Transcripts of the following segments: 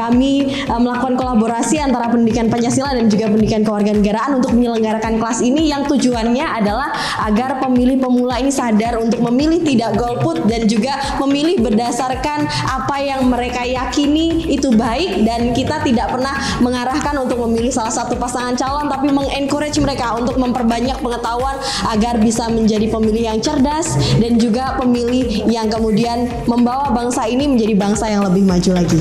kami melakukan kolaborasi antara pendidikan Pancasila dan juga pendidikan kewarganegaraan untuk menyelenggarakan kelas ini yang tujuannya adalah agar pemilih pemula ini sadar untuk memilih tidak golput dan juga memilih berdasarkan apa yang mereka yakini itu baik, dan kita tidak pernah mengarahkan untuk memilih salah satu pasangan calon, tapi mengencourage mereka untuk memperbanyak pengetahuan agar bisa menjadi pemilih yang cerdas dan juga pemilih yang kemudian membawa bangsa ini menjadi bangsa yang lebih maju lagi.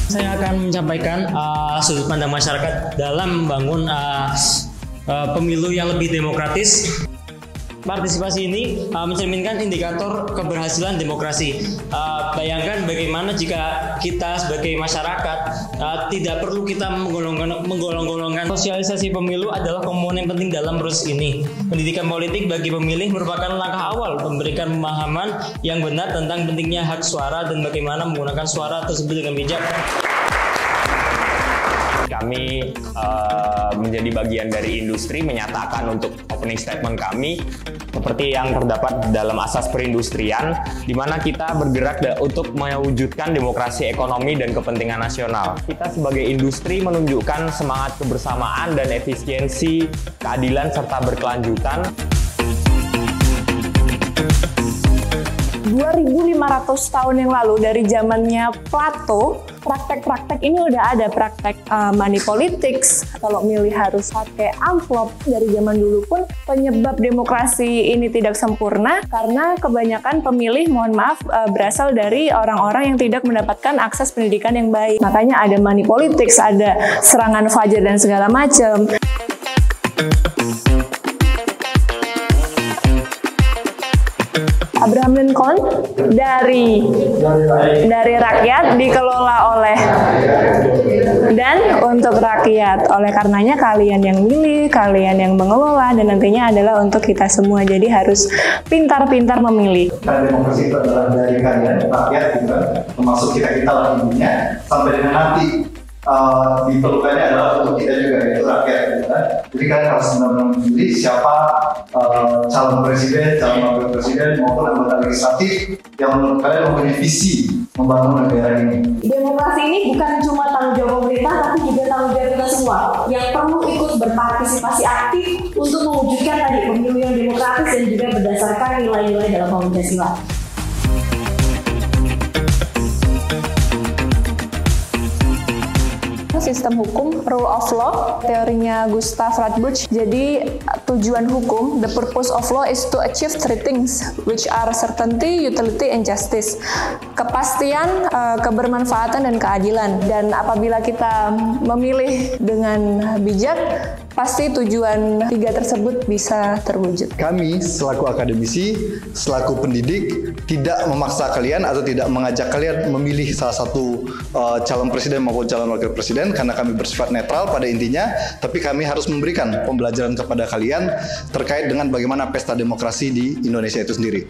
Saya akan menyampaikan sudut pandang masyarakat dalam membangun pemilu yang lebih demokratis. Partisipasi ini mencerminkan indikator keberhasilan demokrasi. Bayangkan bagaimana jika kita sebagai masyarakat tidak perlu kita menggolong-golongkan. Sosialisasi pemilu adalah komponen penting dalam proses ini. Pendidikan politik bagi pemilih merupakan langkah awal memberikan pemahaman yang benar tentang pentingnya hak suara dan bagaimana menggunakan suara tersebut dengan bijak. Kami menjadi bagian dari industri menyatakan untuk opening statement kami seperti yang terdapat dalam asas perindustrian, di mana kita bergerak untuk mewujudkan demokrasi ekonomi dan kepentingan nasional. Kita sebagai industri menunjukkan semangat kebersamaan dan efisiensi, keadilan serta berkelanjutan. 2.500 tahun yang lalu, dari zamannya Plato, praktek-praktek ini udah ada. Praktek money politics, kalau milih harus pakai amplop. Dari zaman dulu pun penyebab demokrasi ini tidak sempurna karena kebanyakan pemilih, mohon maaf, berasal dari orang-orang yang tidak mendapatkan akses pendidikan yang baik. Makanya ada money politics, ada serangan fajar dan segala macam. Abraham Lincoln dari rakyat, dikelola oleh dan untuk rakyat. Oleh karenanya kalian yang milih, kalian yang mengelola, dan nantinya adalah untuk kita semua. Jadi harus pintar-pintar memilih. Demokrasi itu adalah dari kalian, rakyat, gitu kan, termasuk kita lah intinya, sampai dengan nanti diperlukannya adalah untuk kita juga, yaitu rakyat, gitu kan. Jadi kalian harus benar-benar memilih siapa calon presiden, calon wakil presiden maupun anggota legislatif yang menurut kalian mempunyai visi membangun negara ini. Demokrasi ini bukan cuma tanggung jawab pemerintah, tapi juga tanggung jawab kita semua yang perlu ikut berpartisipasi aktif untuk mewujudkan tadi pemilu yang demokratis dan juga berdasarkan nilai-nilai dalam Pancasila. Sistem hukum, rule of law, teorinya Gustav Radbruch. Jadi tujuan hukum, the purpose of law is to achieve three things, which are certainty, utility, and justice. Kepastian, kebermanfaatan, dan keadilan. Dan apabila kita memilih dengan bijak, pasti tujuan tiga tersebut bisa terwujud. Kami selaku akademisi, selaku pendidik, tidak memaksa kalian atau tidak mengajak kalian memilih salah satu calon presiden maupun calon wakil presiden, karena kami bersifat netral pada intinya, tapi kami harus memberikan pembelajaran kepada kalian terkait dengan bagaimana pesta demokrasi di Indonesia itu sendiri.